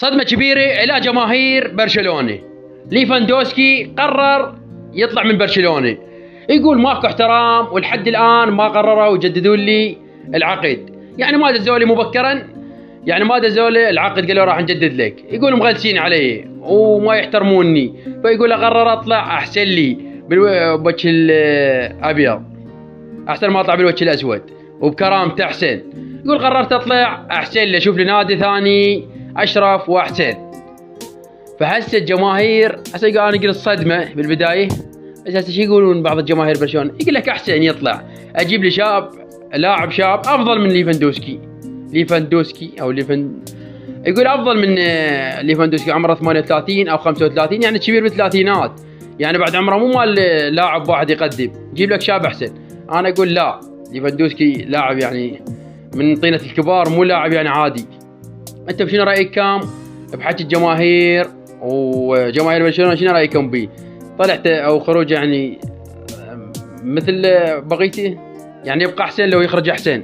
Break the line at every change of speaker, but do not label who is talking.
صدمة كبيرة إلى جماهير برشلونة. ليفاندوسكي قرر يطلع من برشلونة، يقول ماكو احترام ولحد الآن ما قرروا يجددون لي العقد. يعني ما دزوا لي مبكرا، يعني ما دزوا لي العقد، قالوا راح نجدد لك. يقول مغلسين علي وما يحترموني، فيقول اقرر اطلع احسن لي بالوجه الابيض، احسن ما اطلع بالوجه الاسود وبكرامته احسن. يقول قررت اطلع احسن لي، اشوف لي نادي ثاني اشرف واحسن. فهسه الجماهير هسه انا قلت صدمه بالبدايه، بس هسه شو يقولون بعض الجماهير برشلونه؟ يقول لك احسن يطلع اجيب لي لاعب شاب افضل من ليفاندوسكي او يقول افضل من ليفاندوسكي، عمره 38 او 35، يعني كبير بالثلاثينات، يعني بعد عمره مو مال لاعب واحد يقدم، جيب لك شاب احسن. انا اقول لا، ليفاندوسكي لاعب يعني من طينه الكبار، مو لاعب يعني عادي. انت بشنو رايك كام بحكي الجماهير وجماهير برشلونه؟ شنو رايكم بيه؟ طلعت او خروج يعني مثل بقيته، يعني يبقى احسن لو يخرج احسن؟